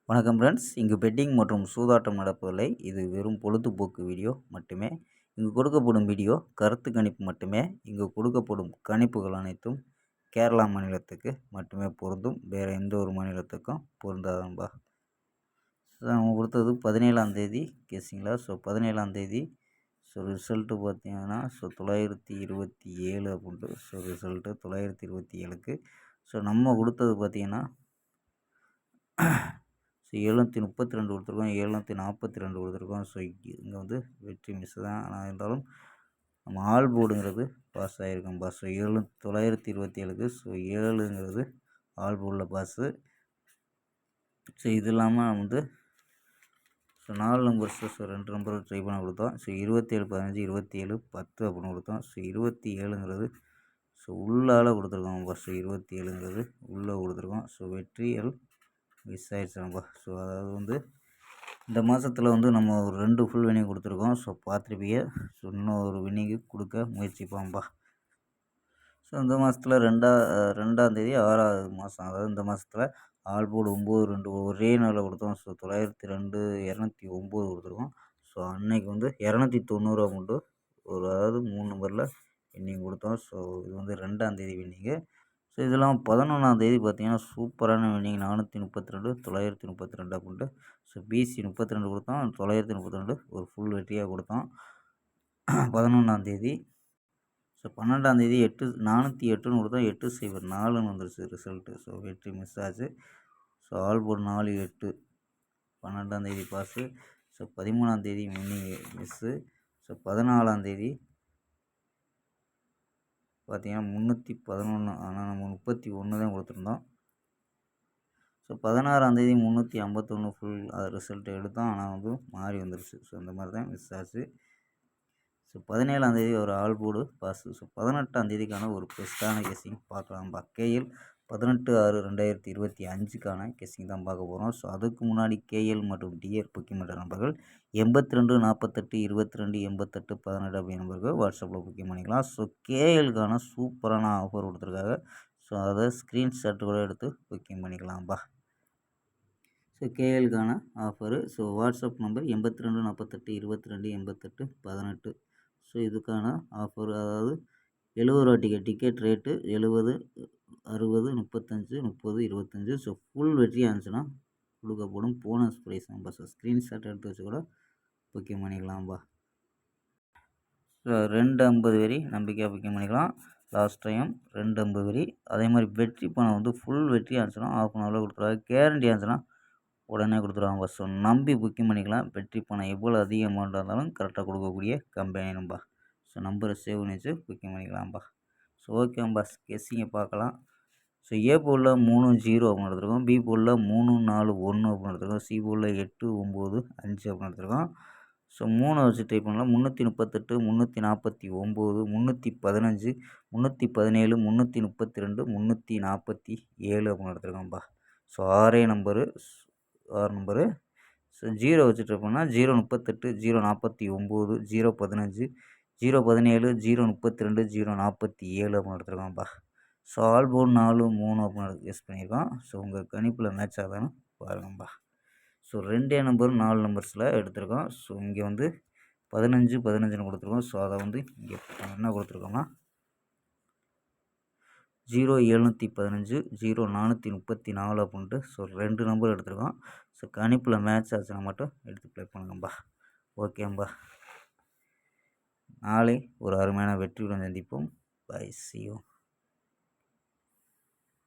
வணக்கம் ஃப்ரெண்ட்ஸ். இங்கு பெட்டிங் மற்றும் சூதாட்டம் நடப்பதில்லை. இது வெறும் பொழுதுபோக்கு வீடியோ மட்டுமே. இங்கு கொடுக்கப்படும் வீடியோ கருத்து கணிப்பு மட்டுமே. இங்கு கொடுக்கப்படும் கணிப்புகள் அனைத்தும் கேரளா மாநிலத்துக்கு மட்டுமே பொருந்தும். வேறு எந்த ஒரு மாநிலத்துக்கும் பொருந்தாதம்பா. அவங்க கொடுத்தது 17ஆம் தேதி கேஸிங்களா. 17ஆம் தேதி ரிசல்ட்டு பார்த்தீங்கன்னா 927 அப்படின்ட்டு ரிசல்ட்டு 927க்கு நம்ம கொடுத்தது பார்த்தீங்கன்னா 732 கொடுத்துருக்கோம், 742 கொடுத்துருக்கோம். இங்கே வந்து வெற்றி மிஸ் தான். ஆனால் இருந்தாலும் நம்ம ஆல் போர்டுங்கிறது பாஸ் ஆகிருக்கோம்பா. 927க்கு 7ங்கிறது ஆல் போர்டில் பாஸு. இது இல்லாமல் வந்து 4 நம்பர்ஸ் 2 நம்பர் ட்ரை பண்ண கொடுத்தோம். 27 15 27 10 அப்படின்னு கொடுத்தோம். 27ங்கிறது உள்ளால் கொடுத்துருக்கோம்பா. 27ங்கிறது உள்ளே கொடுத்துருக்கோம். வெற்றிகள் மிஸ் ஆயிடுச்சாம்பா. அதாவது வந்து இந்த மாதத்தில் வந்து நம்ம ஒரு 2 ஃபுல் வின்னிங் கொடுத்துருக்கோம். பார்த்துருப்பீங்க. இன்னும் ஒரு வின்னிங்கு கொடுக்க முயற்சிப்போம்பா. இந்த மாதத்தில் 2ஆம் தேதி 6வது மாதம், அதாவது இந்த மாதத்தில் ஆல் போர்டு 9-2 ஒரே நாளில் கொடுத்தோம். 902 209 கொடுத்துருக்கோம். அன்னைக்கு வந்து 290 அமௌண்ட்டு அதாவது 3 நம்பரில் வின்னிங் கொடுத்தோம். இது வந்து 2ஆம் தேதி வின்னிங்கு. இதெல்லாம் 11ஆம் தேதி பார்த்தீங்கன்னா சூப்பரான வின்னிங் 432 932 அப்படின்ட்டு. பிசி 32 கொடுத்தோம், 932 ஒரு ஃபுல் வெற்றியாக கொடுத்தோம் 11ஆம் தேதி. 12ஆம் தேதி 408ன்னு கொடுத்தோம், 804ன்னு வந்துருச்சு ரிசல்ட்டு. வெற்றி மிஸ் ஆச்சு. ஆல் போர்டு 4 8 12ஆம் தேதி பாஸு. 13ஆம் தேதி வின்னிங் மிஸ்ஸு. 14ஆம் தேதி பார்த்தீங்கன்னா 311, ஆனால் நம்ம 31 தான் கொடுத்துருந்தோம். 16ஆம் தேதி 351 ஃபுல் ரிசல்ட் எடுத்தோம், ஆனால் வந்து மாறி வந்துருச்சு. இந்த மாதிரி தான் மிஸ் ஆச்சு. 17ஆம் தேதி ஒரு ஆல் போர்டு பாஸு. 18ஆம் தேதிக்கான ஒரு பெஸ்ட்டான கெஸ்ஸிங் பார்க்கலாம்பா. கேஎல் 18/6/2025க்கான கெஸ்ஸிங் தான் பார்க்க போகிறோம். அதுக்கு முன்னாடி கேஎல் மற்றும் டிஆர் புக்கிங் நம்பர்கள் 82 48 22 88 18 அப்படி நம்பருக்கு வாட்ஸ்அப்பில் புக்கிங் பண்ணிக்கலாம். கேஎலுக்கான சூப்பரான ஆஃபர் கொடுத்துருக்காங்க. அதை ஸ்க்ரீன்ஷாட் கூட எடுத்து புக்கிங் பண்ணிக்கலாம்ப்பா. கேஎலுக்கான ஆஃபரு. WhatsApp number 82 48 22 88 18. இதுக்கான ஆஃபர், அதாவது 70 ரூபா டிக்கெட் ரேட்டு 70 60 35 30 25. ஃபுல் வெற்றியாக இருந்துச்சுன்னா கொடுக்கப்படும் போனஸ் ப்ரைஸ் நம்பா. ஸ்க்ரீன்ஷாட் எடுத்து வச்சு கூட புக்கிங் பண்ணிக்கலாம்பா. 250 வரி நம்பிக்கையாக புக்கிங் பண்ணிக்கலாம். லாஸ்ட் டைம் 250 வரி. அதே மாதிரி வெற்றி பணம் வந்து ஃபுல் வெற்றியாக இருந்துச்சுன்னா ½ அன் ஹவரில் கொடுத்துருவாங்க. கேரண்டியாக இருந்துச்சுன்னா உடனே கொடுத்துருவாங்க. நம்பி புக்கிங் பண்ணிக்கலாம். வெற்றி பணம் எவ்வளோ அதிக அமௌண்ட்டாக இருந்தாலும் கரெக்டாக கொடுக்கக்கூடிய கம்பெனி நம்பா. நம்பரை சேவ் பண்ணி வச்சு புக்கிங் பண்ணிக்கலாம்பா. ஓகேம்பா. கெஸ்ஸிங்கை பார்க்கலாம். ஏ போர்டில் 3 0 அப்படின்னு எடுத்துருக்கோம். பி போர்டில் 3 4 1 அப்படின்னு எடுத்துருக்கோம். சி போர்டில் 8 9 5 அப்படின்னு எடுத்துருக்கோம். 3 வச்சு ட்ரை பண்ணலாம். 338 349 315 317 332 347 அப்படின்னு எடுத்துருக்கோம்ப்பா. 6 நம்பரு 0 வச்சு ட்ரை பண்ணால் 038 049 015 017 032 047 அப்படின்னு எடுத்துருக்கோம்ப்பா. ஆல் போர்டு 4 3 அப்படின்னு கெஸ் பண்ணியிருக்கோம். உங்கள் கணிப்பில் மேட்ச் ஆகுதான்னு பாருங்கப்பா. 2 நம்பர் 4 நம்பர்ஸில் எடுத்திருக்கோம். இங்கே வந்து 15 15ன்னு கொடுத்துருக்கோம். அதை வந்து இங்கே என்ன கொடுத்துருக்கோம்னா 0715 0434 அப்படின்ட்டு 2 நம்பர் எடுத்திருக்கோம். கணிப்பில் மேட்ச் ஆச்சுன்னா மட்டும் எடுத்து ப்ளே பண்ணுங்கப்பா. ஓகேம்பா. நாளை ஒரு அருமையான வெற்றியுடன் சந்திப்போம். Bye, see you.